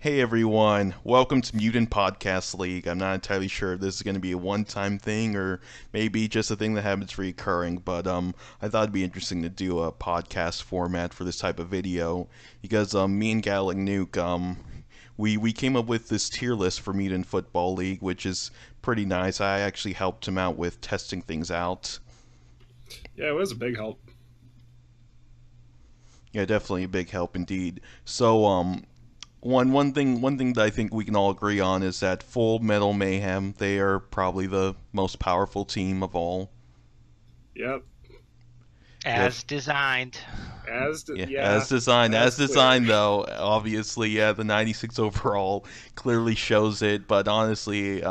Hey everyone, welcome to Mutant Podcast League. I'm not entirely sure if this is going to be a one-time thing or maybe just a thing that happens recurring, but I thought it'd be interesting to do a podcast format for this type of video because me and GatlingNuke we came up with this tier list for Mutant Football League, which is pretty nice. I actually helped him out with testing things out. Yeah, it was a big help. Yeah, definitely a big help indeed. So one thing that I think we can all agree on is that Full Metal Mayhem, they are probably the most powerful team of all. Yep. Yep. As designed. Yeah, As that's clear. designed though, obviously, yeah, the 96 overall clearly shows it, but honestly,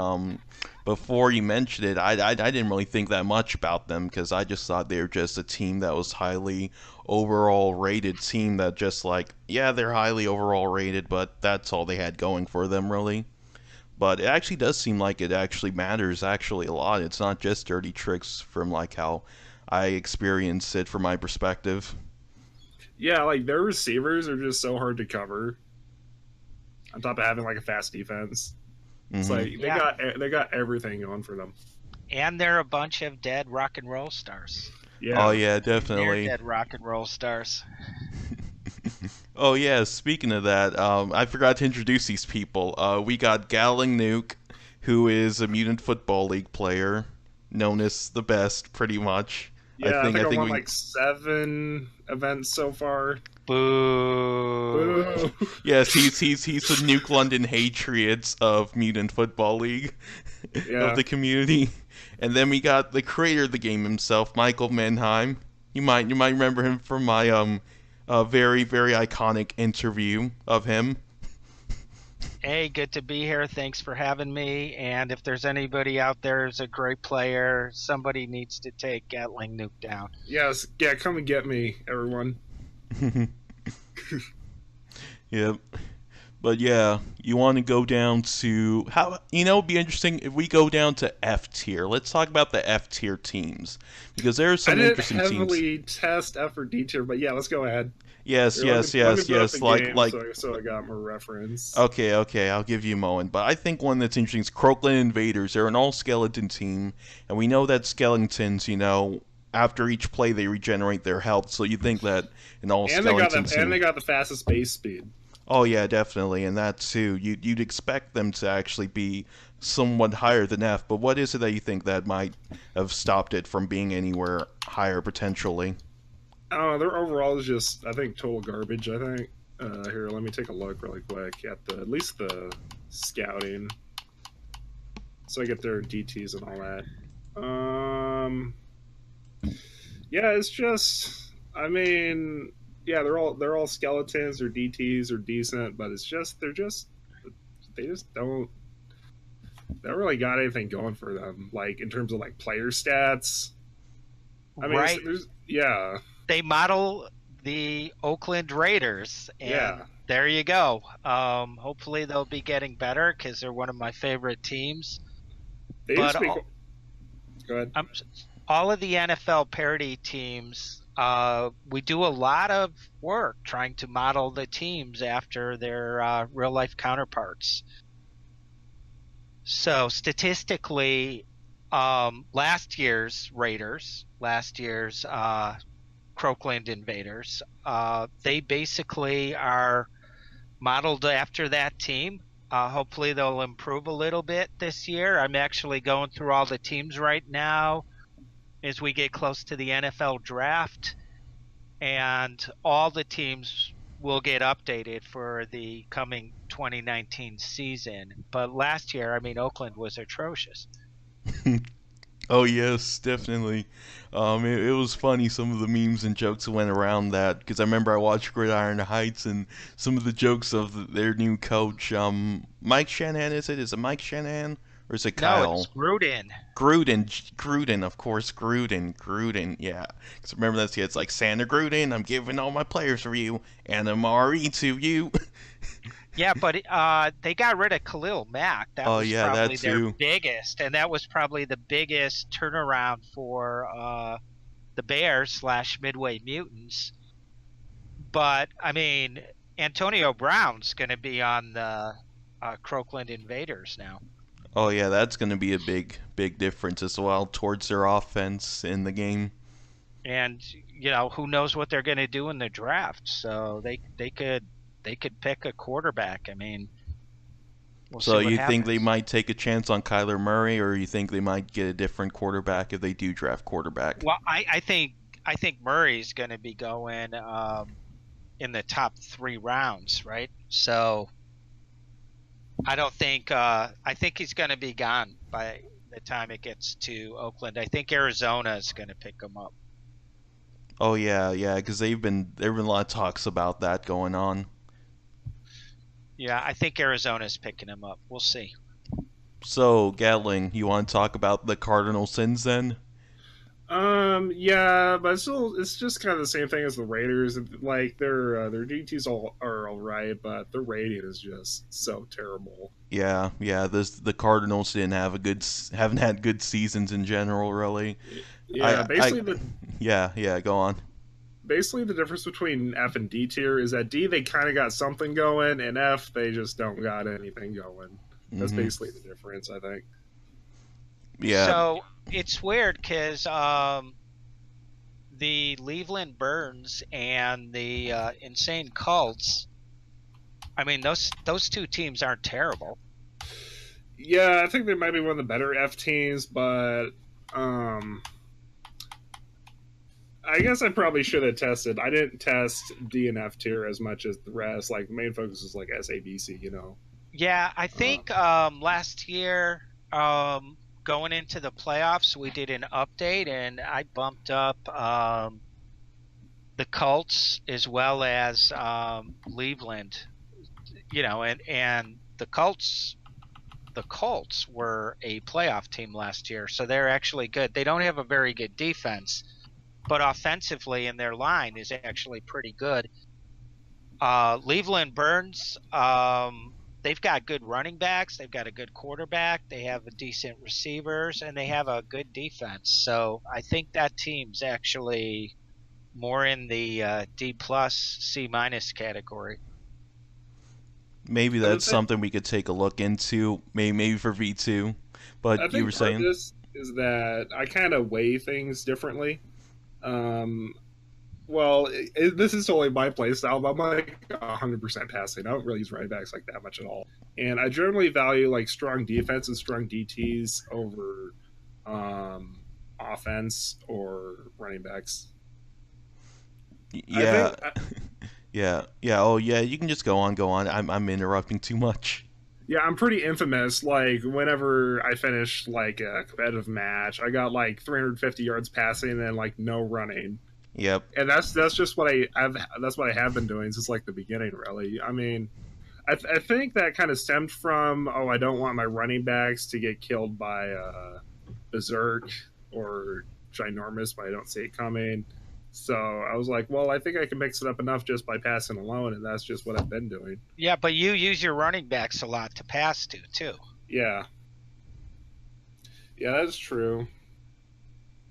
before you mentioned it, I didn't really think that much about them because I just thought they were just a team that was highly overall rated team that just like, yeah, they're highly overall rated, but that's all they had going for them really. But it actually does seem like it actually matters actually a lot. It's not just dirty tricks from like how I experience it from my perspective. Yeah, like their receivers are just so hard to cover. On top of having like a fast defense, it's Hmm. like they got everything going for them. And they're a bunch of dead rock and roll stars. Oh Yeah, yeah, Near definitely. dead rock and roll stars. Oh yeah, speaking of that, I forgot to introduce these people. We got GatlingNuke, who is a Mutant Football League player, known as the best, pretty much. I yeah. I think think I I think won we like 7 events so far. Boo. Boo. yes, he's the Nuke London Patriots of Mutant Football League of Yeah, the community. And then we got the creator of the game himself, Michael Mendheim. You might remember him from my very iconic interview of him. Hey, good to be here. Thanks for having me. And if there's anybody out there who's a great player, somebody needs to take Gatling Nuke down. yes, yeah. Come and get me, everyone. Yep. But yeah, you want to go down to how it'd be interesting if we go down to F tier. Let's talk about the F tier teams because there are I some didn't interesting teams. heavily test effort detail, but yeah, let's go ahead. Yes, Here, let me yes, let me yes, put up the yes. game so I got more reference. Okay, I'll give you a moment. But I think one that's interesting is Croakland Invaders. They're an all skeleton team, and we know that skeletons, after each play they regenerate their health. So you think that an all And they got skeleton the and team. they got the fastest base speed. Oh yeah, definitely, and that too. You'd expect them to actually be somewhat higher than F, but what is it that you think that might have stopped it from being anywhere higher potentially? I don't know. Their overall is just, I think, total garbage. I think. Here, let me take a look really quick at at least the scouting, so I get their DTs and all that. Yeah, it's just, I mean, yeah, they're all skeletons. Their DTs are decent, but it's just they just don't really got anything going for them. Like in terms of like player stats. I mean, Right. there's yeah, They model the Oakland Raiders, and yeah. there you go. Hopefully they'll be getting better because they're one of my favorite teams. They But just make. Go ahead. um, all of the NFL parody teams, we do a lot of work trying to model the teams after their real life counterparts. So statistically, last year's Raiders, last year's Croakland Invaders, they basically are modeled after that team. Hopefully they'll improve a little bit this year. I'm actually going through all the teams right now as we get close to the NFL draft, and all the teams will get updated for the coming 2019 season. But last year, I mean, Oakland was atrocious. Oh yes, definitely. It was funny some of the memes and jokes that went around that because I remember I watched Gridiron Heights and some of the jokes of their new coach, Mike Shanahan. Is it Mike Shanahan or is it No, it's Kyle? Gruden. Gruden, of course, Gruden, yeah. Because remember that's it's like Santa Gruden. I'm giving all my players for you and MRE to you. Yeah, but they got rid of Khalil Mack. That Oh was yeah, that probably their too. biggest, and that was probably the biggest turnaround for the Bears slash Midway Mutants. But I mean, Antonio Brown's going to be on the Croakland Invaders now. Oh yeah, that's going to be a big difference as well towards their offense in the game. And who knows what they're going to do in the draft? So they could pick a quarterback. I mean, we'll So see what you think they happens. might take a chance on Kyler Murray, or you think they might get a different quarterback if they do draft quarterback? Well, I think Murray's going to be going in the top 3 rounds, right? So I don't think I think he's going to be gone by the time it gets to Oakland. I think Arizona is going to pick him up. Oh yeah, because there've been a lot of talks about that going on. Yeah, I think Arizona's picking him up. We'll see. So Gatling, you want to talk about the cardinal sins then? Yeah, but still, it's just kind of the same thing as the Raiders. Like their DTs are all right, but their rating is just so terrible. Yeah. The Cardinals haven't had good seasons in general, really. Yeah, I yeah. Go on. basically the difference between F and D tier is that D they kind of got something going, and F they just don't got anything going. That's Hmm. basically the difference, I think. Yeah, So it's weird because the Leveland Burns and the Insane Cults. I mean, those 2 teams aren't terrible. Yeah, I think they might be one of the better F teams, but um, I guess I probably should have tested. I didn't test D and F tier as much as the rest. Like the main focus is like SABC, you know. Yeah, I Uh, think last year going into the playoffs, we did an update and I bumped up the Colts as well as Cleveland. And the Colts were a playoff team last year, so they're actually good. They don't have a very good defense, but offensively in their line is actually pretty good. Leveland Burns, they've got good running backs, they've got a good quarterback, they have a decent receivers, and they have a good defense. So I think that team's actually more in the D plus C minus category. maybe and the that's thing, something we could take a look into. Maybe for V2. I But you were think part of saying? this is that I kind of weigh things differently. Um, well, this is totally my play style, but I'm like 100% passing. I don't really use running backs like that much at all. And I generally value like strong defense and strong DTs over um, offense or running backs. I Yeah, think, yeah. Oh yeah, you can just go on, go on. I'm interrupting too much. yeah, I'm pretty infamous. Like, whenever I finish like a competitive match, I got like 350 yards passing and like no running. Yep. And that's just what that's what I have been doing since like the beginning, really. I mean, I think that kind of stemmed from, oh, I don't want my running backs to get killed by Berserk or Ginormous, but I don't see it coming. So I was like, well, I think I can mix it up enough just by passing alone, and that's just what I've been doing. Yeah, but you use your running backs a lot to pass to too. Yeah, yeah, that's true.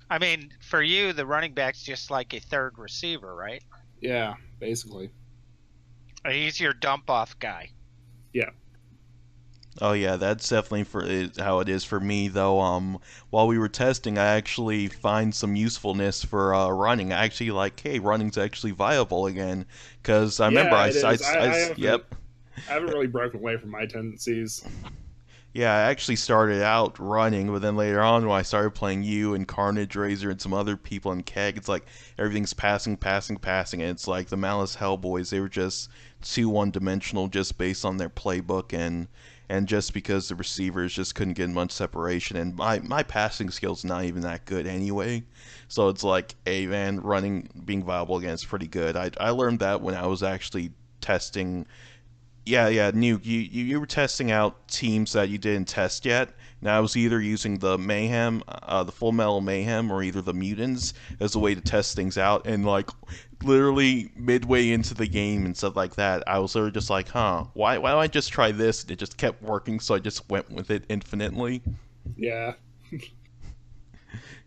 I mean, for you, the running back's just like a third receiver, right? Yeah, basically. He's your dump off guy. Yeah, Oh yeah, that's definitely how it is for me though. While we were testing, I actually find some usefulness for running. I actually like, hey, running's actually viable again, because I remember yeah, it is. yep. I haven't really broken away from my tendencies. Yeah, I actually started out running, but then later on when I started playing you and Carnage Razor and some other people in Keg, it's like everything's passing, and it's like the Malice Hellboys, they were just too one-dimensional just based on their playbook and just because the receivers just couldn't get much separation, and my passing skill's not even that good anyway. So it's like, hey man, running being viable again is pretty good. I learned that when I was actually testing. Yeah, Nuke, you were testing out teams that you didn't test yet. Now I was either using the Mayhem, the Full Metal Mayhem, or either the Mutants as a way to test things out. And like, literally midway into the game and stuff like that, I was literally just like, huh, why don't I just try this? And it just kept working, so I just went with it infinitely. Yeah,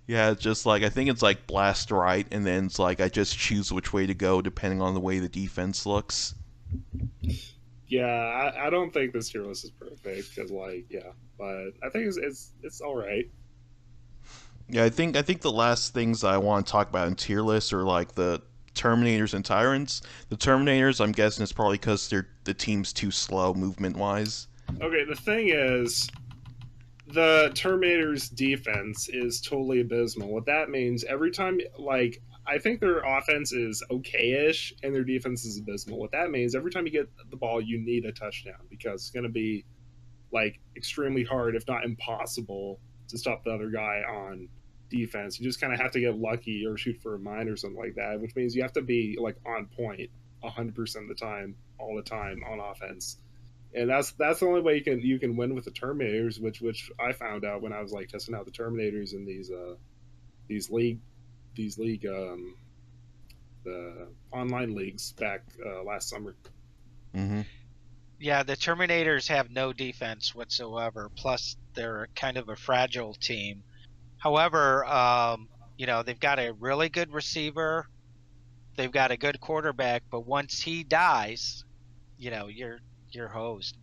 Yeah, it's just like I think it's like blast right, and then it's like I just choose which way to go depending on the way the defense looks. Yeah, I don't think this tier list is perfect because, like, yeah, but I think it's all right. Yeah, I think the last things I want to talk about in tier lists are like the Terminators and Tyrants. The Terminators, I'm guessing, is probably because the team's too slow movement wise. Okay, the thing is, the Terminator's defense is totally abysmal. What that means, every time, like, I think their offense is okay-ish and their defense is abysmal. What that means, every time you get the ball, you need a touchdown because it's going to be like extremely hard, if not impossible, to stop the other guy on defense. You just kind of have to get lucky or shoot for a mine or something like that, which means you have to be like on point 100% of the time, all the time on offense. And that's the only way you can win with the Terminators, which I found out when I was like testing out the Terminators in these league these league the online leagues back last summer. Hmm. Yeah, the Terminators have no defense whatsoever. Plus, they're kind of a fragile team. However, they've got a really good receiver. They've got a good quarterback, but once he dies, you're hosed.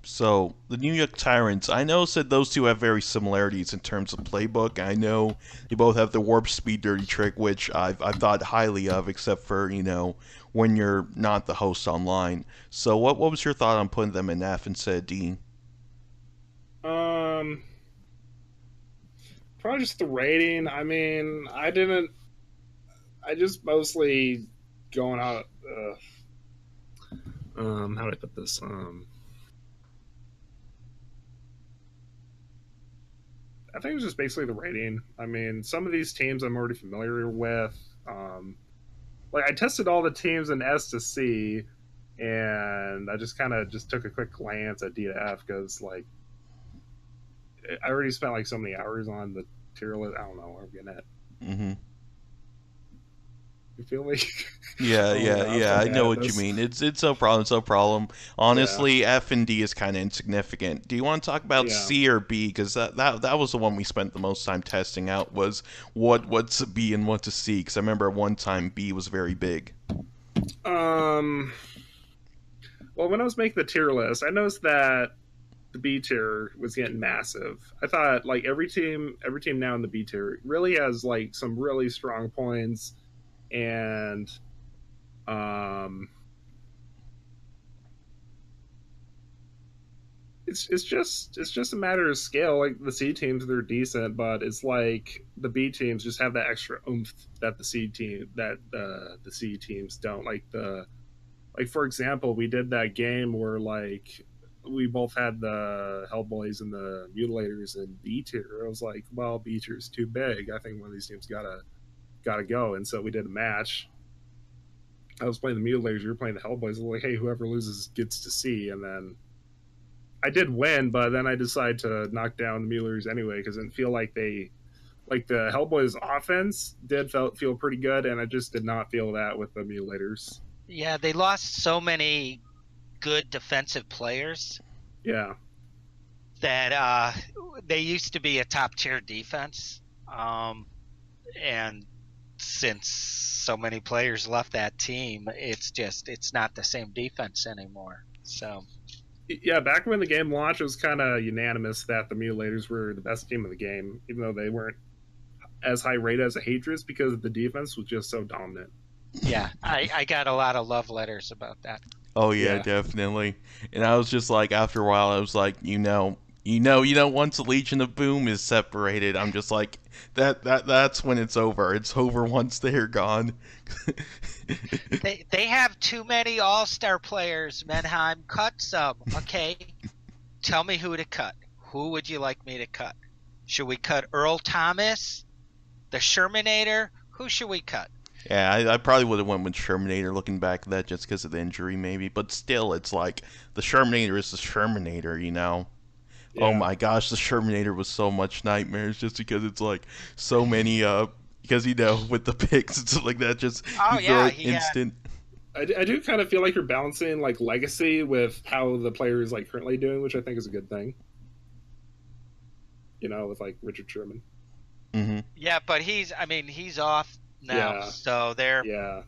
So the New York Tyrants, I know said those two have very similarities in terms of playbook. I know they both have the warp speed dirty trick, which I've thought highly of, except for when you're not the host online. So what was your thought on putting them in F instead of D? Um, Probably just the rating. I mean, I didn't. I just mostly going out. How do I put this? I think it was just basically the rating. I mean, some of these teams I'm already familiar with. Um, like I tested all the teams in S to C, and I just kind of just took a quick glance at D to F because like I already spent like so many hours on the tier list. I don't know where I'm getting at. Hmm. You feel me? Yeah, Oh my yeah, god, I'm yeah. so I know bad at what you this. mean. It's no problem. It's no problem. Yeah, Honestly, F and D is kind of insignificant. Do you want to talk about yeah. C or B? Because that was the one we spent the most time testing out. Was what's a B and what's a C? Because I remember at one time B was very big. Um. Well, when I was making the tier list, I noticed that the B tier was getting massive. I thought like every team now in the B tier really has like some really strong points, and um, it's just a matter of scale. Like the C teams, they're decent, but it's like the B teams just have that extra oomph that the C teams don't. Like for example, we did that game where like we both had the Hellboys and the Mutilators in B tier. I was like, well, B tier is too big. I think one of these teams gotta go. And so we did a match. I was playing the Mutilators, you were playing the Hellboys. I was like, hey, whoever loses gets to see. And then I did win, but then I decided to knock down the Mutilators anyway because it didn't feel like the Hellboys offense did feel pretty good, and I just did not feel that with the Mutilators. Yeah, they lost so many good defensive players Yeah, that they used to be a top tier defense. And since so many players left that team, it's not the same defense anymore. So yeah, back when the game launched, it was kind of unanimous that the Mutilators were the best team in the game, even though they weren't as high rated as the Hatreds because the defense was just so dominant. yeah, I got a lot of love letters about that. Oh yeah, Yeah, definitely. And I was just like, after a while, I was like, once the Legion of Boom is separated, I'm just like, that's when it's over. It's over once they're gone. They have too many all star players. Mendheim, cut some. Okay, tell me who to cut. Who would you like me to cut? Should we cut Earl Thomas, the Shermanator? Who should we cut? Yeah, I probably would have went with Shermanator looking back at that just because of the injury, maybe. But still, it's like the Shermanator is the Shermanator. Oh yeah, my gosh, the Shermanator was so much nightmares just because it's like so many because with the picks and stuff like that, just Oh you throw yeah, it he had. instant. I do kind of feel like you're balancing like legacy with how the player is like currently doing, which I think is a good thing. With like Richard Sherman. Hmm. Yeah, but he's. I mean, he's off now, Yeah, so they're yeah,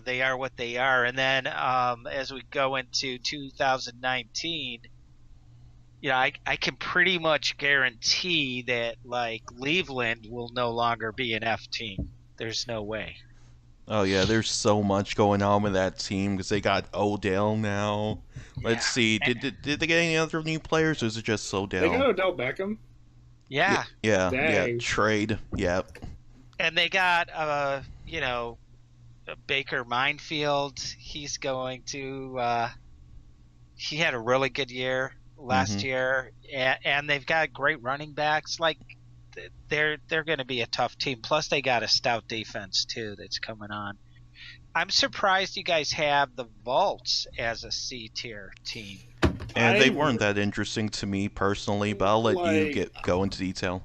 they are what they are. And then as we go into 2019, I can pretty much guarantee that like Cleveland will no longer be an F team. There's no way. Oh yeah, there's so much going on with that team because they got Odell now. Let's Yeah. see, did they get any other new players, or is it just They got Odell? Odell Beckham. Yeah, Yeah. yeah, Dang. trade. Yeah. And they got Baker Minefield. He's going to he had a really good year last Mhm. year, and they've got great running backs. Like they're going to be a tough team. Plus, they got a stout defense too that's coming on. I'm surprised you guys have the Vaults as a C tier team. And they I weren't that interesting to me personally, but I'll let you like. go into detail.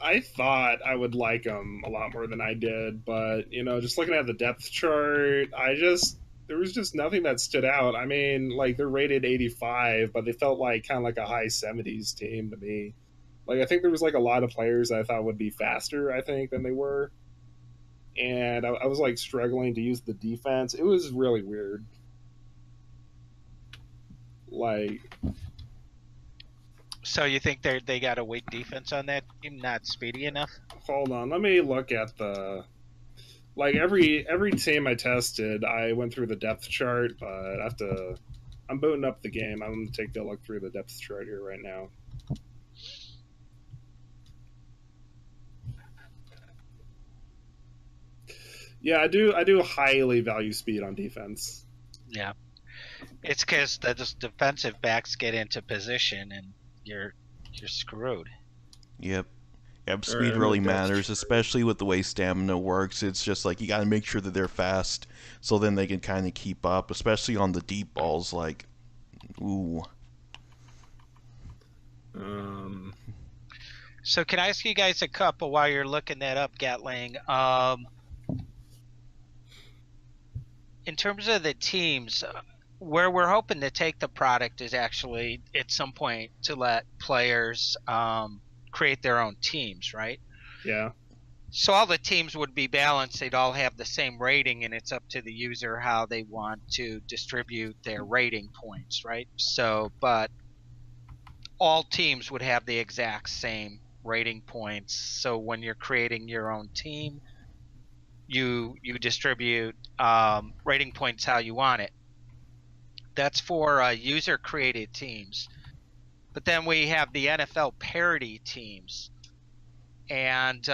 I thought I would like them a lot more than I did, but just looking at the depth chart, there was just nothing that stood out. I mean, like they're rated 85, but they felt like kind of like a high 70s team to me. Like I think there was like a lot of players I thought would be faster, I think, than they were, and I was like struggling to use the defense. It was really weird. Like, So you think they got a weak defense on that team, not speedy enough? hold on, let me look at the like every team I tested. I went through the depth chart, but I have to. I'm booting up the game. I'm gonna take a look through the depth chart here right now. Yeah, I do highly value speed on defense. Yeah, it's because the defensive backs get into position and you're screwed. Yep. Yep, All right, speed I'm in the really depth matters, chart. especially with the way stamina works. It's just like you got to make sure that they're fast, so then they can kind of keep up, especially on the deep balls. Like, ooh, Um, So can I ask you guys a couple while you're looking that up, Gatling? In terms of the teams, where we're hoping to take the product is actually at some point to let players create their own teams, right? yeah. So all the teams would be balanced. They'd all have the same rating, and it's up to the user how they want to distribute their rating points, right? So, but all teams would have the exact same rating points. So when you're creating your own team, you distribute rating points how you want it. That's for user created teams. But then we have the NFL parity teams. And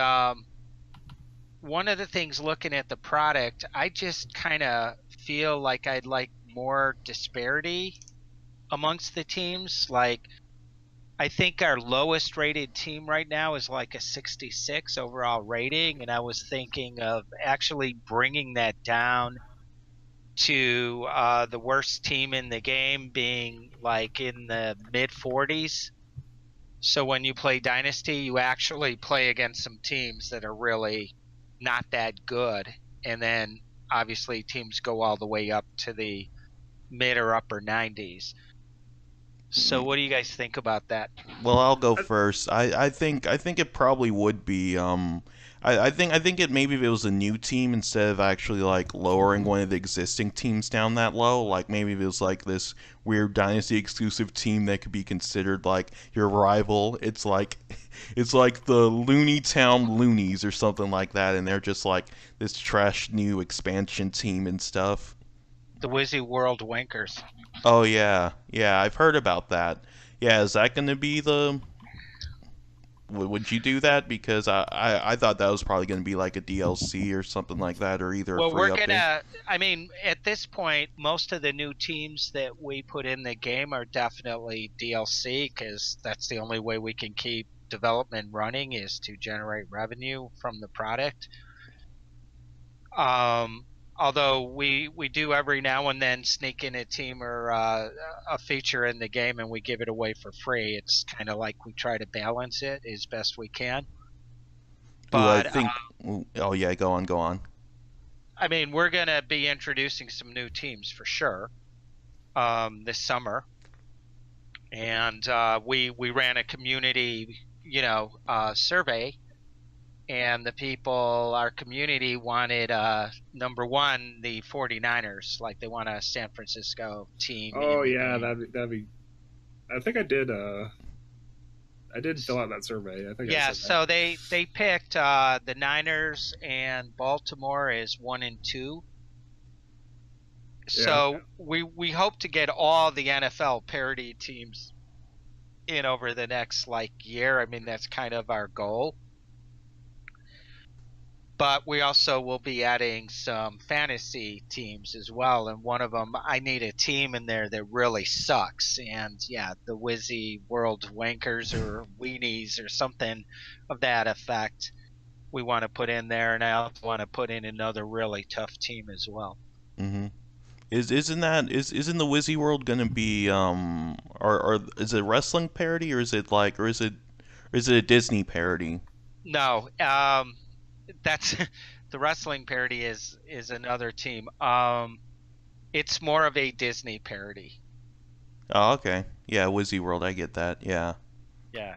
one of the things looking at the product, I just kind of feel like I'd like more disparity amongst the teams. Like, I think our lowest rated team right now is like a 66 overall rating. And I was thinking of actually bringing that down to the worst team in the game being like in the mid 40s. So when you play Dynasty, you actually play against some teams that are really not that good. And then obviously teams go all the way up to the mid or upper 90s. So what do you guys think about that? well, I'll go first. I think it probably would be. I think it maybe if it was a new team instead of actually like lowering one of the existing teams down that low. Like maybe if it was like this weird dynasty exclusive team that could be considered like your rival. It's like the Looney Town Loonies or something like that, and they're just like this trash new expansion team and stuff. The Wizzy World Wankers. Oh yeah, yeah, I've heard about that. Yeah, is that going to be the? Would you do that? Because I thought that was probably going to be like a DLC or something like that, or either a Well, free we're update. gonna. I mean, at this point, most of the new teams that we put in the game are definitely DLC because that's the only way we can keep development running is to generate revenue from the product. Um, Although we do every now and then sneak in a team or a feature in the game and we give it away for free. It's kind of like we try to balance it as best we can. Ooh, I But think. Ooh, oh yeah, go on, go on. I mean, we're gonna be introducing some new teams for sure this summer, and we ran a community survey and the people, our community, wanted number one, the 49ers, like they want a San Francisco team in Oh the yeah, game. that'd be. I think I did. I did fill out that survey. I think I Yeah, said that. so they picked the Niners and Baltimore as 1 and 2. Yeah. So we hope to get all the NFL parity teams in over the next like year. I mean, that's kind of our goal. But we also will be adding some fantasy teams as well. And one of them, I need a team in there that really sucks. And yeah, the Wizzy World Wankers or Weenies or something of that effect we want to put in there. And I also want to put in another really tough team as well. Mm-hmm. Isn't the Wizzy World gonna be or is it wrestling parody, or is it like, or is it a Disney parody? No, that's the wrestling parody is another team. It's more of a Disney parody. Oh, okay. Yeah, Wizzy World, I get that. Yeah. Yeah.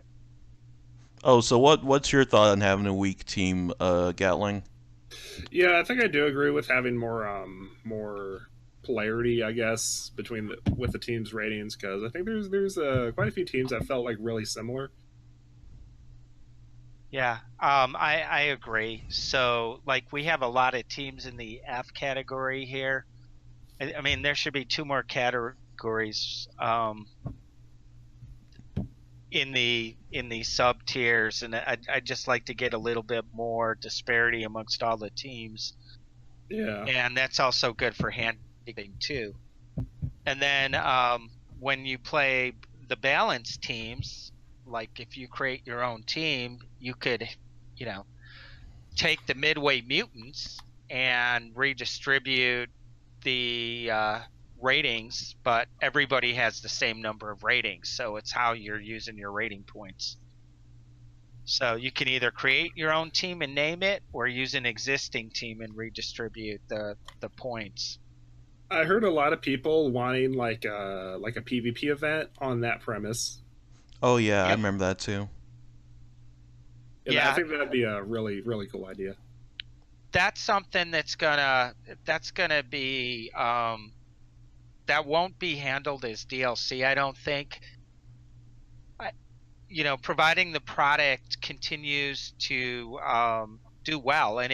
Oh, so what's your thought on having a weak team, Gatling? Yeah, I think I do agree with having more polarity, I guess, between with the teams' ratings because I think there's quite a few teams that felt like really similar. Yeah, I agree. So, like, we have a lot of teams in the F category here. I mean, there should be 2 more categories in the sub tiers, and I just like to get a little bit more disparity amongst all the teams, Yeah. and that's also good for handicaping too. And then when you play the balanced teams, like if you create your own team, you could, you know, take the midway mutants and redistribute the ratings, but everybody has the same number of ratings. So it's how you're using your rating points. So you can either create your own team and name it, or use an existing team and redistribute the points. I heard a lot of people wanting like a PvP event on that premise. Oh yeah, I Yep. remember that too. And I Yeah, think that'd be a really cool idea. that's something that's gonna be that won't be handled as DLC, I don't think. Providing the product continues to do well, and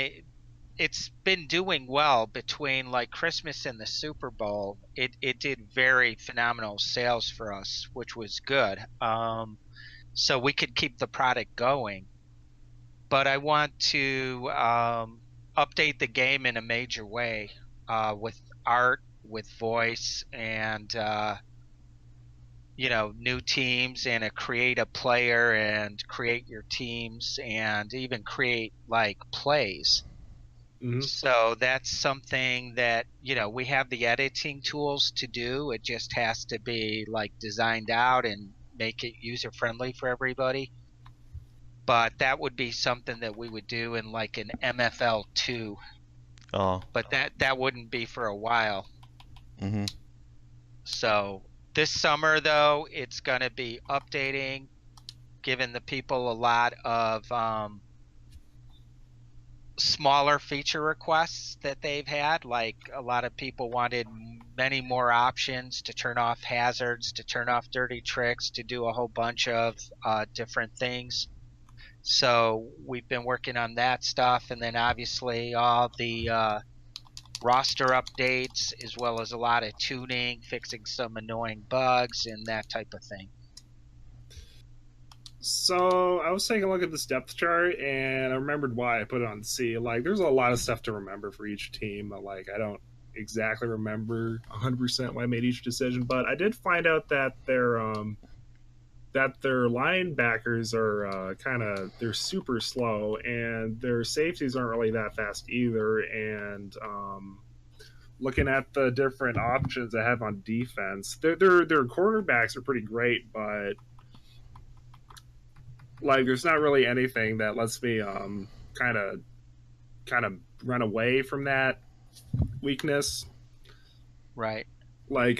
it's been doing well between like Christmas and the Super Bowl. It did very phenomenal sales for us, which was good. So we could keep the product going. But I want to update the game in a major way, with art, with voice, and new teams, and create a player and create your teams and even create like plays. Hmm. So that's something that, we have the editing tools to do. It just has to be like designed out and make it user friendly for everybody. But that would be something that we would do in like an MFL 2, Oh. but that wouldn't be for a while. Mhm. So this summer though, it's going to be updating, giving the people a lot of smaller feature requests that they've had. Like a lot of people wanted many more options to turn off hazards, to turn off dirty tricks, to do a whole bunch of different things. So we've been working on that stuff, and then obviously all the roster updates, as well as a lot of tuning, fixing some annoying bugs, and that type of thing. So I was taking a look at this depth chart, and I remembered why I put it on C. Like, there's a lot of stuff to remember for each team. Like, I don't exactly remember 100% why I made each decision, but I did find out that their linebackers are they're super slow, and their safeties aren't really that fast either. And looking at the different options I have on defense, their quarterbacks are pretty great, but like there's not really anything that lets me kind of kind of run away from that weakness. Right. I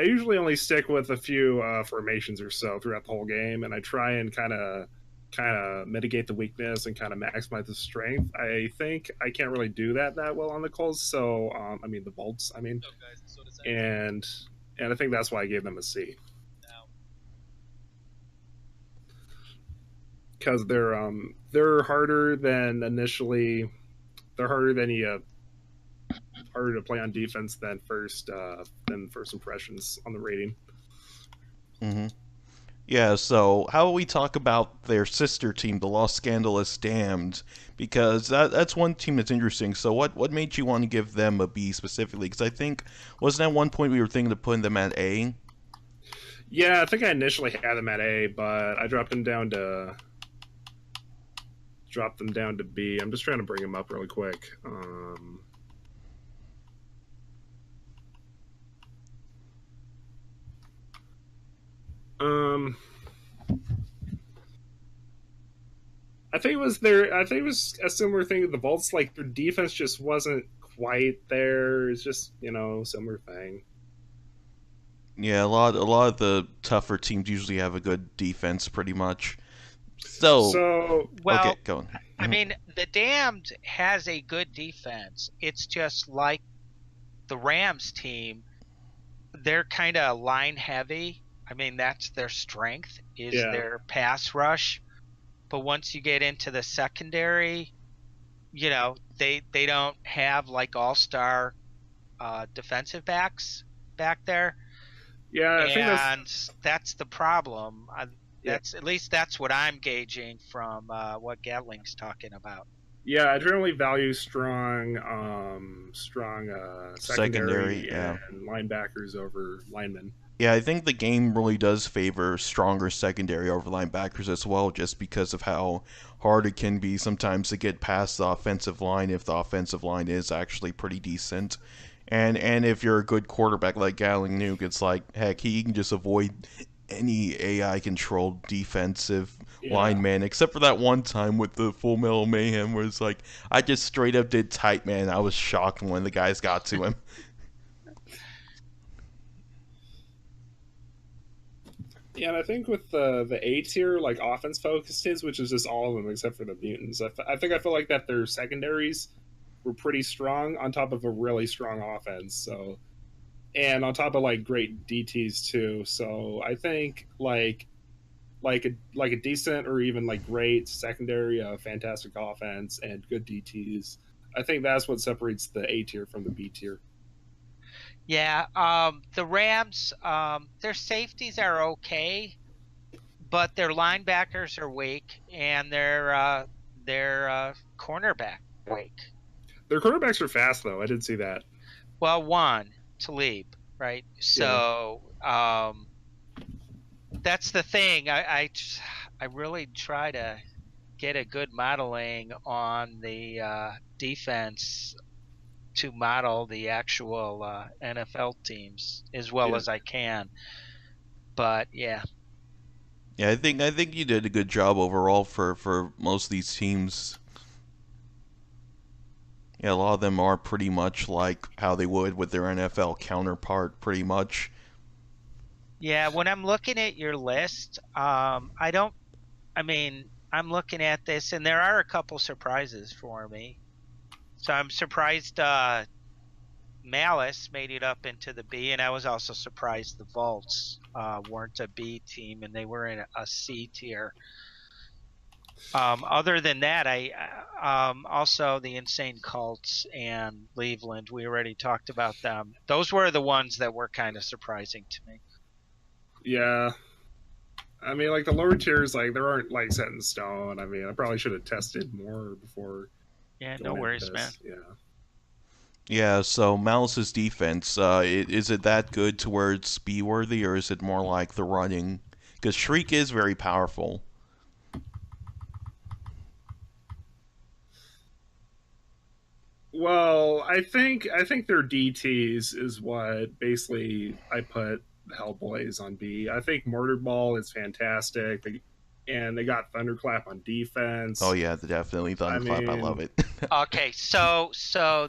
usually only stick with a few formations or so throughout the whole game, and I try and kind of kind of mitigate the weakness and kind of maximize the strength. I think I can't really do that well on the Colts. So I mean the Bolts. I mean, and I think that's why I gave them a C. Because they're harder than initially. They're harder than you harder to play on defense than first impressions on the rating. Mm-hmm. Yeah, so how about we talk about their sister team, the Los Scandalous Damned, because that's one team that's interesting. So what made you want to give them a B specifically? Because I think, wasn't at one point we were thinking of putting them at A? Yeah, I think I initially had them at A, but I dropped them down to B. I'm just trying to bring them up really quick. I think it was a similar thing to the Vaults. Like their defense just wasn't quite there. It's just similar thing. Yeah, a lot of the tougher teams usually have a good defense, pretty much. So well, okay, go on. I mean, the Damned has a good defense. It's just like the Rams team, they're kind of line heavy. I mean, that's their strength is their pass rush. But once you get into the secondary, they don't have like all-star defensive backs back there. Yeah, I think that's the problem. At least that's what I'm gauging from what Gatling's talking about. Yeah, I generally value strong secondary yeah. and linebackers over linemen. Yeah, I think the game really does favor stronger secondary over linebackers as well, just because of how hard it can be sometimes to get past the offensive line if the offensive line is actually pretty decent. And if you're a good quarterback like GatlingNuke, it's like, heck, he can just avoid any AI-controlled defensive lineman, except for that one time with the Full Metal Mayhem where it's like, I just straight up did tight man. I was shocked when the guys got to him. Yeah, and I think with the A tier, like offense focused is, which is just all of them except for the Mutants. I feel like that their secondaries were pretty strong on top of a really strong offense. So, and on top of like great DTs too. So I think like a decent or even like great secondary, fantastic offense and good DTs. I think that's what separates the A tier from the B tier. Yeah, the Rams, their safeties are okay, but their linebackers are weak, and their cornerback weak. Their cornerbacks are fast, though. I did see that. Well, one, Talib, right? So, that's the thing. I really try to get a good modeling on the defense to model the actual NFL teams as well as I can. But yeah, I think you did a good job overall for most of these teams. Yeah, a lot of them are pretty much like how they would with their NFL counterpart, pretty much. Yeah, when I'm looking at your list, I'm looking at this, and there are a couple surprises for me. So I'm surprised Malice made it up into the B, and I was also surprised the Vaults weren't a B team, and they were in a C tier. Other than that, I also the Insane Cults and Cleveland, we already talked about them. Those were the ones that were kind of surprising to me. Yeah. I mean, like the lower tiers, like there aren't like set in stone. I mean, I probably should have tested more before. Yeah, no worries, man. Yeah. Yeah, so Malice's defense, is it that good to where it's B-worthy, or is it more like the running? Because Shriek is very powerful. Well, I think their DTs is what basically I put Hellboys on B. I think Mortar Ball is fantastic, and they got Thunderclap on defense. Oh yeah, definitely Thunderclap. I love it. Okay, so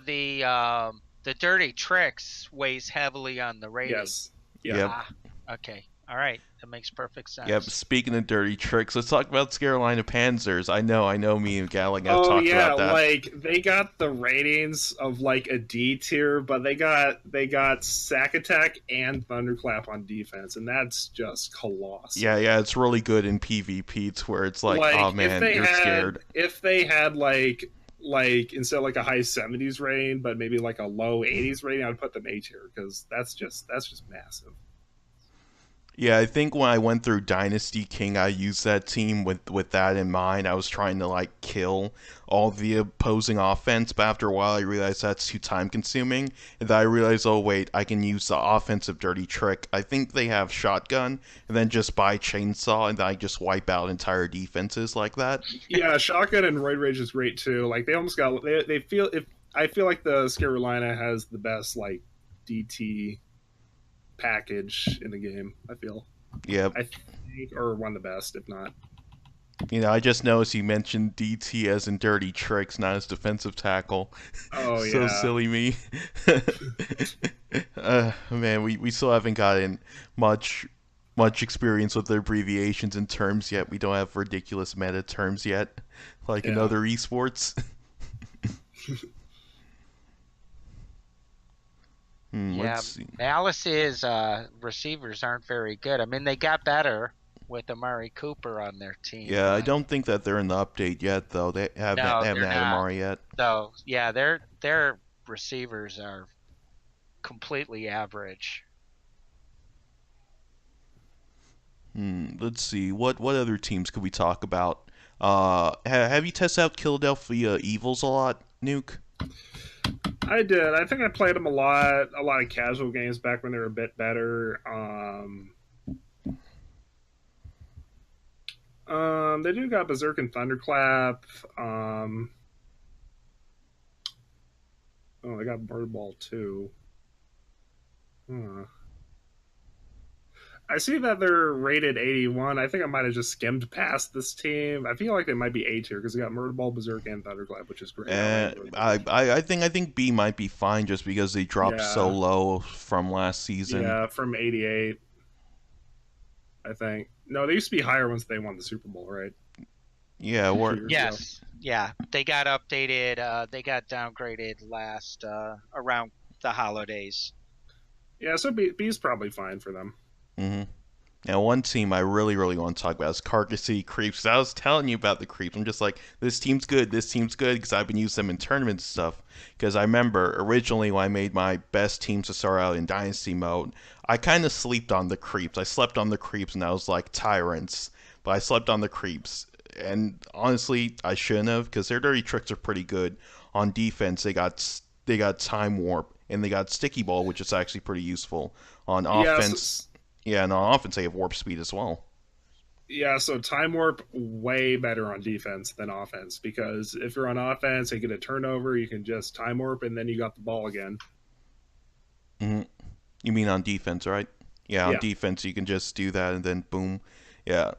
the Dirty Tricks weighs heavily on the rating. Yes. Yeah. Okay. All right, that makes perfect Yep. sense. Speaking of dirty tricks, let's talk about Carolina Panzers. I know. Me and Gatling have Oh talked yeah, about that. like they got the ratings of like a D tier, but they got sack attack and thunderclap on defense, and that's just Yeah, colossal. yeah, it's really good in PvP. It's where it's like, oh Like man, you're scared. if they had like instead of like a high 70s rating, but maybe like a low 80s rating, I'd put them A tier because that's just massive. Yeah, I think when I went through Dynasty King, I used that team with that in mind. I was trying to like kill all the opposing offense, but after a while, I realized that's too time consuming, and then I realized, oh wait, I can use the offensive dirty trick. I think they have shotgun, and then just buy chainsaw, and then I just wipe out entire defenses like that. Yeah, shotgun and roid rage is great too. Like they almost got they feel if I feel like the Carolina has the best like DT package in the game. I feel. Yep. I think, or one of the best, if not. I just noticed you mentioned DT as in dirty tricks, not as defensive tackle. Oh So yeah, silly me. Man, we still haven't gotten much experience with the abbreviations and terms yet. We don't have ridiculous meta terms yet, like in yeah, other esports. Yeah, Let's see. Malice's receivers aren't very good. I mean, they got better with Amari Cooper on their team, Yeah, I but don't think that they're in the update yet, though. They no, haven't they're had not. Amari yet. So yeah, their receivers are completely average. Let's see. What other teams could we talk about? Have you tested out Philadelphia Evils a lot, Nuke? I did. I think I played them a lot of casual games back when they were a bit better. They do got Berserk and Thunderclap. Oh, they got Bird Ball too. Huh. I see that they're rated 81. I think I might have just skimmed past this team. I feel like they might be A tier because they got Murder Ball, Berserk, and Thunderclap, which is great. I like Murder Ball. I think B might be fine just because they dropped so Yeah, low from last season. yeah, from 88, I think. No, they used to be higher once they won the Super Bowl, right? Yeah, A few we're years ago. Yes, yeah, they got updated. They got downgraded last around the holidays. Yeah, so B's probably fine for them. hmm Now, one team I really want to talk about is Carcass City Creeps. I was telling you about the Creeps. I'm just like, this team's good, because I've been using them in tournaments and stuff. Because I remember originally when I made my best teams to start out in Dynasty mode, I kind of slept on the Creeps. I slept on the Creeps, and I was like Tyrants, but I slept on the Creeps. And honestly, I shouldn't have, because their dirty tricks are pretty good. On defense, they got Time Warp, and they got Sticky Ball, which is actually pretty useful. On offense, Yes, yeah, and on offense, they have Warp Speed as well. yeah, so Time Warp way better on defense than offense because if you're on offense and get a turnover, you can just Time Warp and then you got the ball again. hmm You mean on defense, right? Yeah, on Yeah, defense, you can just do that, and then boom. Yeah.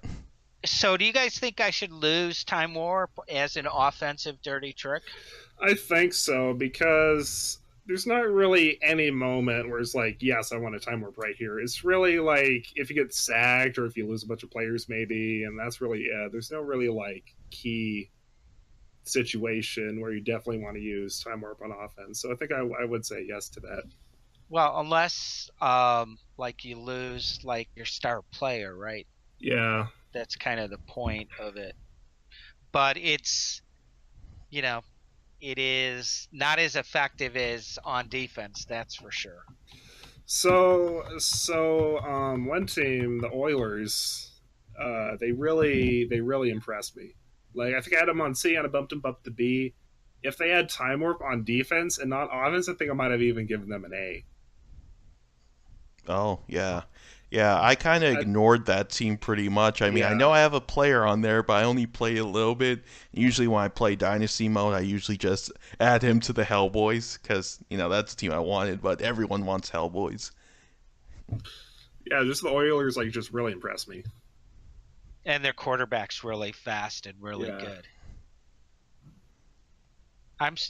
So, do you guys think I should lose Time Warp as an offensive dirty trick? I think so because there's not really any moment where it's like, yes, I want a Time Warp right here. It's really like if you get sacked or if you lose a bunch of players, maybe, and that's really, yeah, there's no really like key situation where you definitely want to use Time Warp on offense. So I think I would say yes to that. Well, unless like you lose like your star player, right? Yeah. That's kind of the point of it. But it's, you know, it is not as effective as on defense, that's for sure. One team, the Oilers, they really impressed me. Like I think I had them on C and I bumped them up to B. If they had Time Warp on defense and not offense, I think I might have even given them an A. Oh, yeah. Yeah, I kind of I, ignored that team pretty much. I mean, I know yeah, I have a player on there, but I only play a little bit. Usually, when I play Dynasty mode, I usually just add him to the Hellboys, because, that's the team I wanted, but everyone wants Hellboys. yeah, just the Oilers like just really impressed me. And their quarterback's really fast and really Yeah. good.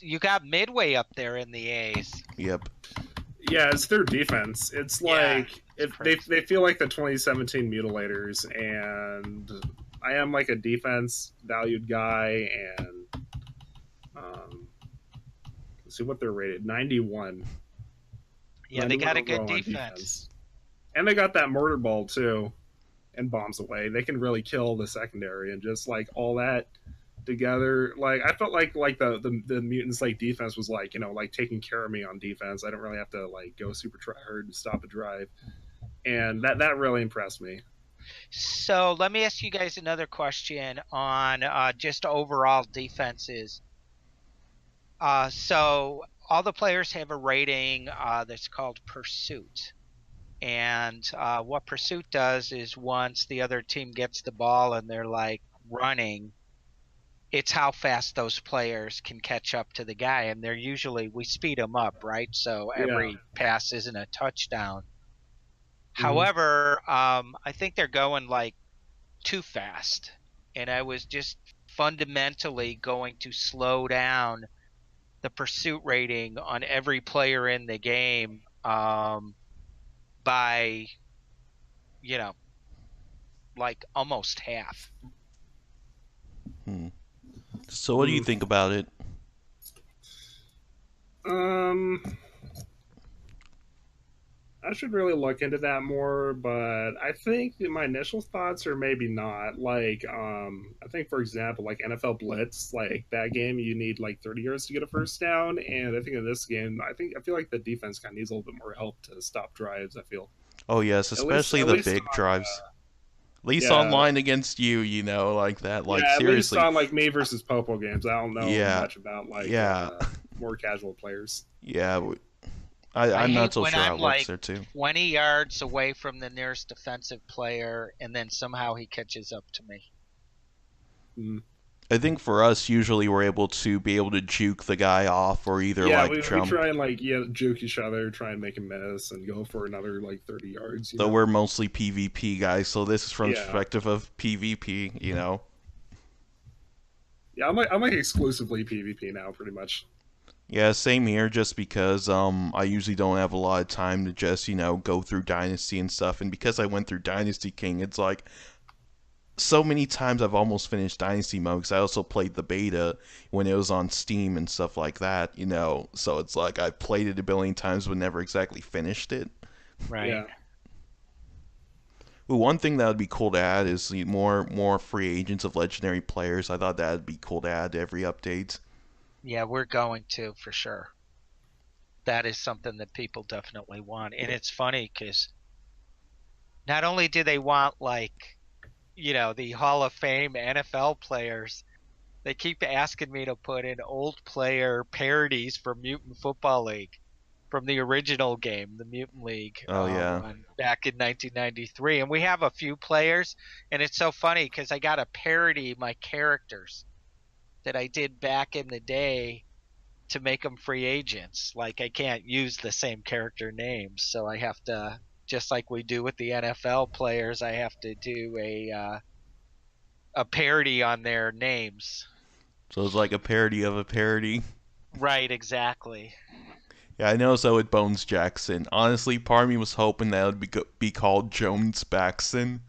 You got Midway up there in the A's. Yep. Yeah, it's their defense. It's Yeah. like It's if they crazy. they feel like the 2017 Mutilators, and I am like a defense valued guy, and um, let's see what they're rated 91, Yeah, they 91 got a good overall on defense. defense, and they got that mortar ball too, and bombs away. They can really kill the secondary, and just like all that together, like I felt like the mutants like defense was like, like taking care of me on defense. I don't really have to like go super try hard to stop a drive, and that really impressed me. So let me ask you guys another question on just overall defenses. So all the players have a rating that's called pursuit. And what pursuit does is once the other team gets the ball and they're like running, it's how fast those players can catch up to the guy. And they're usually, we speed them up, right? So Yeah. every pass isn't a touchdown. Mhm. However, I think they're going like too fast. And I was just fundamentally going to slow down the pursuit rating on every player in the game by, you know, like almost half. Hmm. So what do you Mm. think about it? Um, I should really look into that more, but I think that my initial thoughts are maybe not. Like, I think for example, like NFL Blitz, like that game, you need like 30 yards to get a first down, and I think in this game, I feel like the defense kind of needs a little bit more help to stop drives. I feel Oh yes, at least especially at the least big drives. At least yeah, online against you, like that. Like yeah, at least seriously. on like me versus Popo games. I don't know Yeah. much about like Yeah. more casual players. Yeah. I I'm not hate so when sure how I'm it works like there too. 20 yards away from the nearest defensive player and then somehow he catches up to me. Mm. I think for us, usually we're able to juke the guy off or either Yeah, like we jump. try and like juke each other, try and make a miss, and go for another like 30 yards. Though we're mostly PvP guys, so this is from the Yeah, perspective of PvP. yeah. I'm like exclusively PvP now, pretty much. Yeah, same here. Just because I usually don't have a lot of time to just go through Dynasty and stuff, and because I went through Dynasty King, it's like so many times I've almost finished Dynasty mode. Because I also played the beta when it was on Steam and stuff like that. So it's like I played it a billion times but never exactly finished it. Right. Yeah, Ooh, one thing that would be cool to add is the more free agents of legendary players. I thought that'd be cool to add to every update. Yeah, we're going to for sure. That is something that people definitely want. And it's funny because not only do they want like, the Hall of Fame NFL players, they keep asking me to put in old player parodies for Mutant Football League from the original game, the Mutant League, Oh yeah. back in 1993. And we have a few players, and it's so funny because I got to parody my characters that I did back in the day to make them free agents. Like I can't use the same character names, so I have to, just like we do with the NFL players, I have to do a parody on their names. So it's like a parody of a parody. Right, exactly. Yeah, I know so with Bones Jackson. Honestly, part of me was hoping that it would be called Jones Baxton.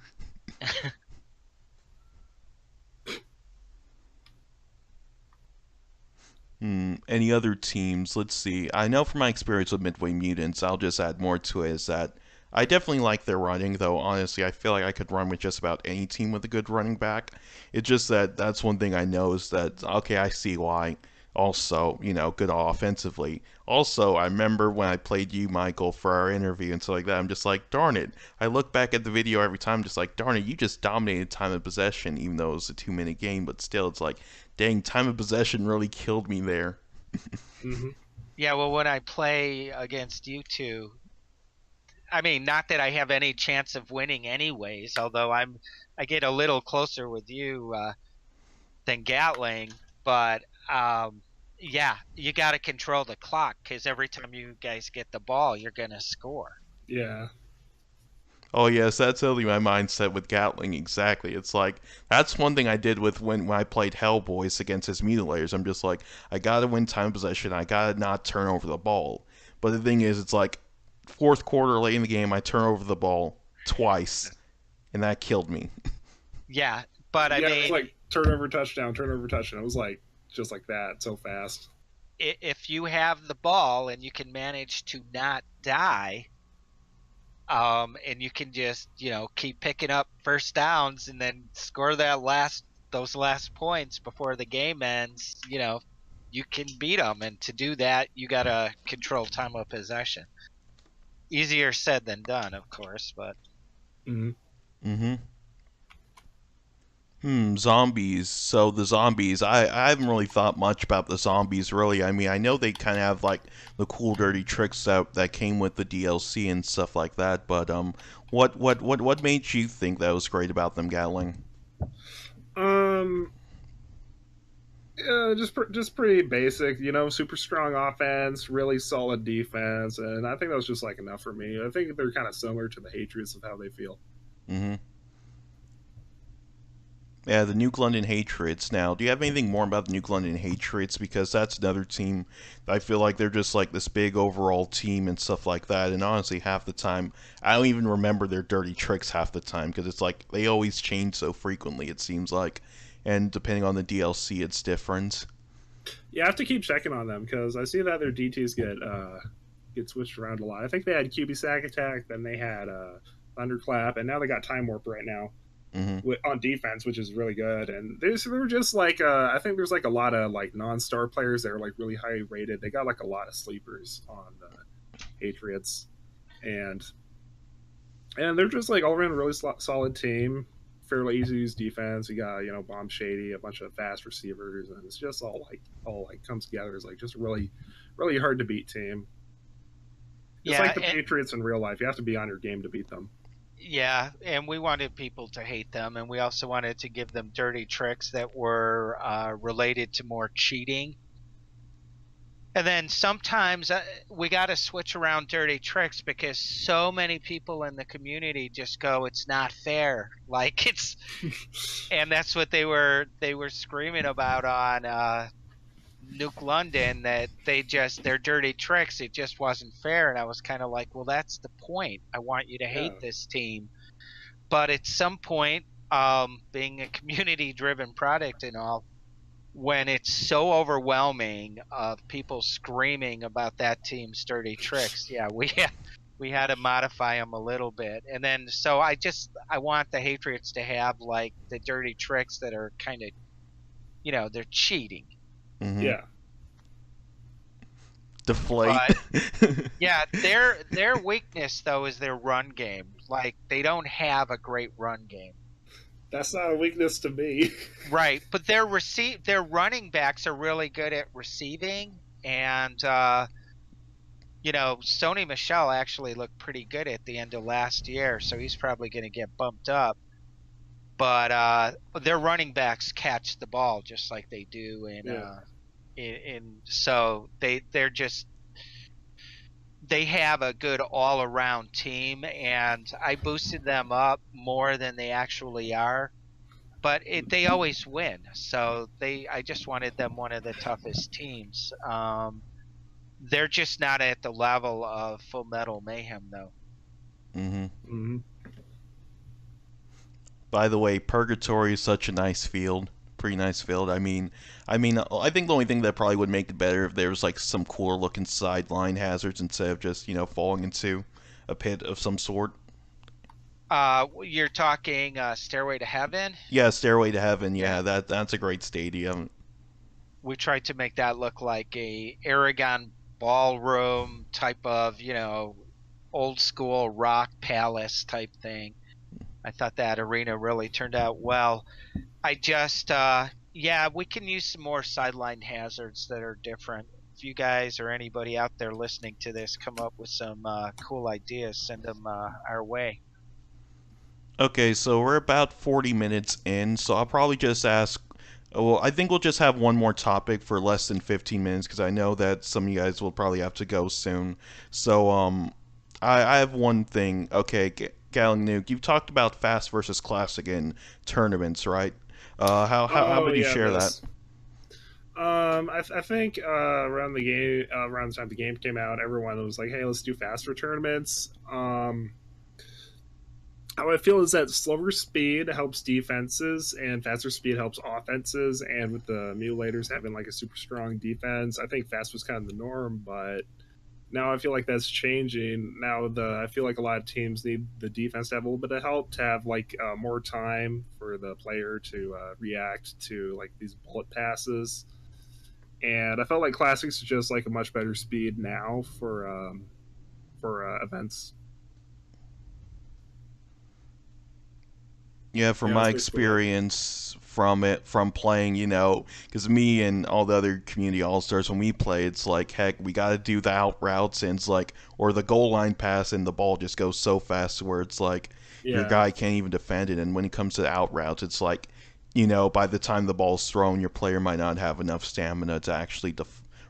Any other teams? Let's see. I know from my experience with Midway Mutants, I'll just add more to it, is that I definitely like their running, though honestly, I feel like I could run with just about any team with a good running back. It's just that that's one thing I know is that, okay, I see why. Also, good offensively. Also, I remember when I played you, Michael, for our interview and stuff like that, I'm just like, darn it. I look back at the video every time, just like, darn it, you just dominated time of possession, even though it was a 2 minute game, but still, it's like, dang, time of possession really killed me there. hmm Yeah, well, when I play against you two, I mean, not that I have any chance of winning anyways, although I get a little closer with you than Gatling, but yeah, you got to control the clock because every time you guys get the ball, you're gonna score. yeah, Oh yes, that's totally my mindset with Gatling. Exactly. It's like that's one thing I did with when I played Hellboys against his mutilators. I'm just like, I gotta win time possession. I gotta not turn over the ball. But the thing is, it's like fourth quarter late in the game, I turn over the ball twice, and that killed me. Yeah, but I Yeah, it was mean, like turnover touchdown, turnover touchdown. It was like just like that, so fast. if you have the ball and you can manage to not die, and you can just keep picking up first downs and then score those last points before the game ends, you can beat them. And to do that, you gotta control time of possession. Easier said than done, of course, but Mm-hmm. Mm-hmm. Zombies. So the zombies, I haven't really thought much about the zombies, really. I mean, I know they kind of have, like, the cool dirty tricks that came with the DLC and stuff like that, but, what made you think that was great about them, Gatling? Um, just pretty basic, super strong offense, really solid defense, and I think that was just like enough for me. I think they're kind of similar to the Hatriots of how they feel. Mm-hmm. Yeah, the Nuke London Hatriots. Now, do you have anything more about the Nuke London Hatriots? Because that's another team that I feel like they're just like this big overall team and stuff like that. And honestly, half the time, I don't even remember their dirty tricks half the time because it's like they always change so frequently, it seems like. And depending on the DLC, it's different. Yeah, I have to keep checking on them because I see that their DTs get switched around a lot. I think they had QB Sack Attack, then they had Thunderclap, and now they got Time Warp right now Mm-hmm. on defense, which is really good. And they're just like I think there's like a lot of like non-star players that are like really high rated. They got like a lot of sleepers on the Patriots, and they're just like all around a really solid team. Fairly easy to use defense. You got Bomb Shady, a bunch of fast receivers, and it's just all comes together. It's like just really hard to beat team. It's yeah, like the Patriots in real life. You have to be on your game to beat them. yeah, and we wanted people to hate them, and we also wanted to give them dirty tricks that were related to more cheating. And then sometimes we got to switch around dirty tricks because so many people in the community just go, "It's not fair." Like and that's what they were screaming about on Nuke London, that their dirty tricks, it just wasn't fair. And I was kind of like, well, that's the point. I want you to Yeah. hate this team. But at some point, being a community driven product and all, when it's so overwhelming of people screaming about that team's dirty tricks, yeah, we had to modify them a little bit. And then so I want the Hatriots to have like the dirty tricks that are kind of, they're cheating. Mm-hmm. Yeah. Deflate. But yeah, their weakness though is their run game. Like they don't have a great run game. That's not a weakness to me. Right, but their running backs are really good at receiving, and Sony Michel actually looked pretty good at the end of last year, so he's probably going to get bumped up. But their running backs catch the ball just like they do so they have a good all around team, and I boosted them up more than they actually are. But they always win, so I just wanted them one of the toughest teams. They're just not at the level of Full Metal Mayhem, though. Mm-hmm. Mm-hmm. By the way, Purgatory is such a nice field. Pretty nice field. I think the only thing that probably would make it better if there was like some cooler looking sideline hazards instead of just falling into a pit of some sort. You're talking Stairway to Heaven? Yeah, Stairway to Heaven. Yeah, Yeah. that's a great stadium. We tried to make that look like a Aragon ballroom type of, old school rock palace type thing. I thought that arena really turned out well. I just, yeah, we can use some more sideline hazards that are different. If you guys or anybody out there listening to this come up with some cool ideas, send them our way. Okay, so we're about 40 minutes in, so I'll probably just ask. Well, I think we'll just have one more topic for less than 15 minutes because I know that some of you guys will probably have to go soon. So, I have one thing. Okay, GatlingNuke, you've talked about fast versus classic in tournaments, right? How Oh would you yeah, share that? this. I think around the game, around the time the game came out, everyone was like, "Hey, let's do faster tournaments." How I feel is that slower speed helps defenses and faster speed helps offenses. And with the emulators having like a super strong defense, I think fast was kind of the norm. But now I feel like that's changing. Now I feel like a lot of teams need the defense to have a little bit of help to have like more time for the player to react to like these bullet passes. And I felt like classics is just like a much better speed now for events. Yeah, from Yeah, my that's basically it. experience from playing, because me and all the other community all stars, when we play, it's like, heck, we got to do the out routes, and it's like, or the goal line pass, and the ball just goes so fast where it's like your Yeah, guy can't even defend it. And when it comes to the out routes, it's like, by the time the ball's thrown, your player might not have enough stamina to actually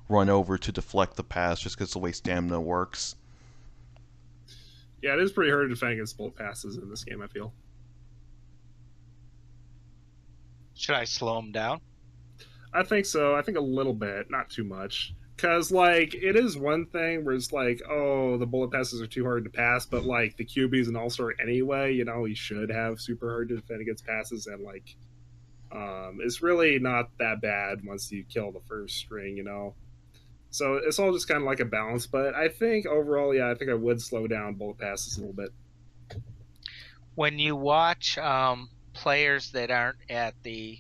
run over to deflect the pass, just because the way stamina works. yeah, it is pretty hard to defend against bullet passes in this game. I feel. Should I slow them down? I think so. I think a little bit, not too much. Because, like, it is one thing where it's like, oh, the bullet passes are too hard to pass, but, like, the QB's an all star anyway, he should have super hard to defend against passes, and, like, it's really not that bad once you kill the first string. So it's all just kind of like a balance, but I think overall, yeah, I think I would slow down bullet passes a little bit. When you watch players that aren't at the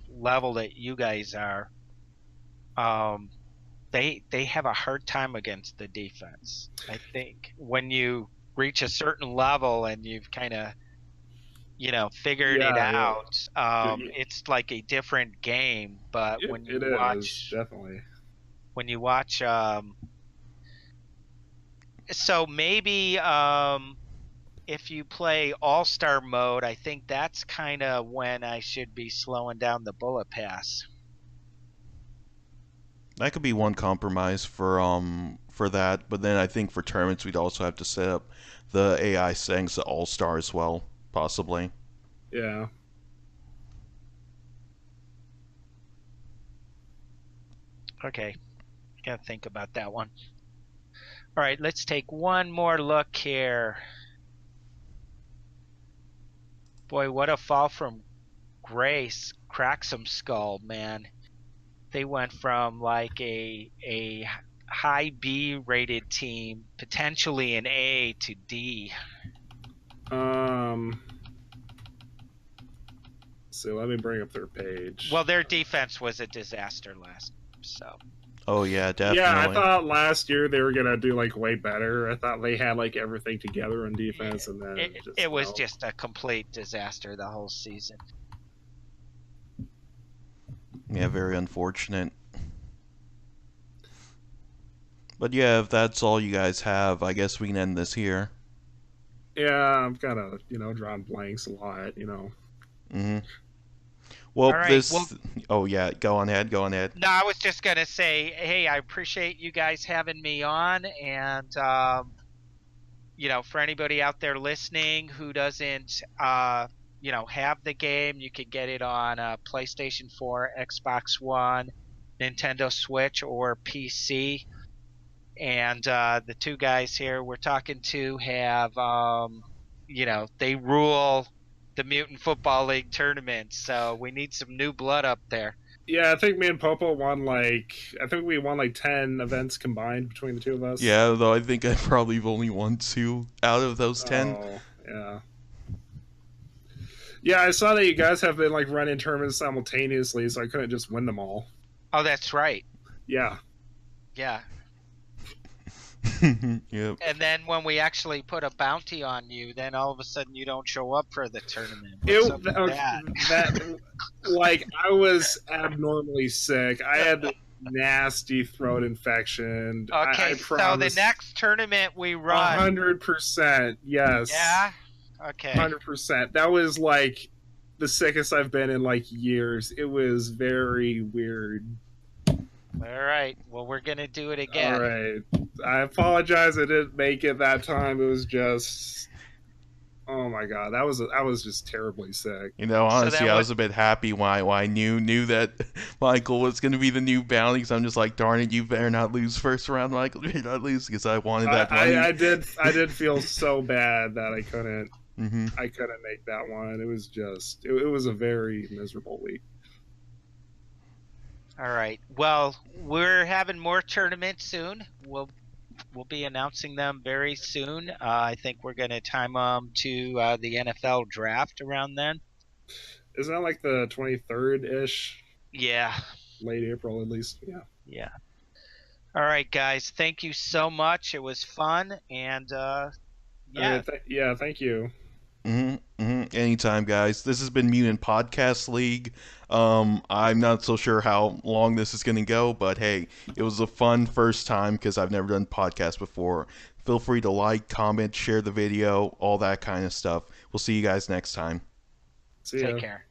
level that you guys are, um, they have a hard time against the defense. I think when you reach a certain level and you've kind of figured it Yeah, yeah. out, It, it's like a different game. But it, it is, definitely. when you watch, so maybe if you play all-star mode, I think that's kind of when I should be slowing down the bullet pass. That could be one compromise for that, but then I think for tournaments we'd also have to set up the AI settings to all star as well, possibly. Yeah. Okay, gotta think about that one. All right, let's take one more look here. Boy, what a fall from grace. Cracksome Skull, man. They went from like a high B rated team, potentially an A, to D. So let me bring up their page. Well, their defense was a disaster last year, so. Oh yeah, Yeah, I definitely. thought last year they were gonna do like way better. I thought they had like everything together on defense, and then It was just a complete disaster the whole season. Yeah, very unfortunate. But yeah, if that's all you guys have, I guess we can end this here. Yeah, I'm kind of drawing blanks a lot. Mhm. Well, All right. Well, this. Oh yeah, go on ahead. Go on ahead. no, I was just gonna say, hey, I appreciate you guys having me on, and for anybody out there listening who doesn't, have the game, you could get it on PlayStation 4, Xbox One, Nintendo Switch, or PC. And the two guys here we're talking to have, they rule the Mutant Football League tournament, so we need some new blood up there. Yeah, I think me and Popo won I think we won like 10 events combined between the two of us. Yeah, though I think I probably only won 2 out of those 10. Oh, yeah. Yeah, I saw that you guys have been like running tournaments simultaneously, so I couldn't just win them all. Oh, that's right. Yeah. Yeah. Yep. And then when we actually put a bounty on you, then all of a sudden you don't show up for the tournament. Like I was abnormally sick. I had this nasty throat infection. Okay, I so the next tournament we run, 100%. Yes. Yeah. Okay. 100%. That was like the sickest I've been in like years. It was very weird. All right. Well, we're gonna do it again. All right. I apologize. I didn't make it that time. It was just, oh Oh my god, that was just terribly sick. You know, So honestly, that I would was a bit happy when I knew that Michael was going to be the new bounty. So I'm just like, darn it, you better not lose first round, Michael. You better not lose because I wanted I, that money. I did feel so bad that Hmm. I couldn't make that one. It was just it was a very miserable week. all right. Well, we're having more tournaments soon. We'll be announcing them very soon. I think we're going to time them to the NFL draft around then. Isn't that like the 23rd ish, Yeah, late April at least? Yeah. yeah. All right, guys. Thank you so much. It was fun, and yeah, Yeah. Thank you. Anytime, guys. This has been Mutant Podcast League. I'm not so sure how long this is going to go, but hey, it was a fun first time because I've never done podcasts before. Feel free to like, comment, share the video, all that kind of stuff. We'll see you guys next time. See take ya. care.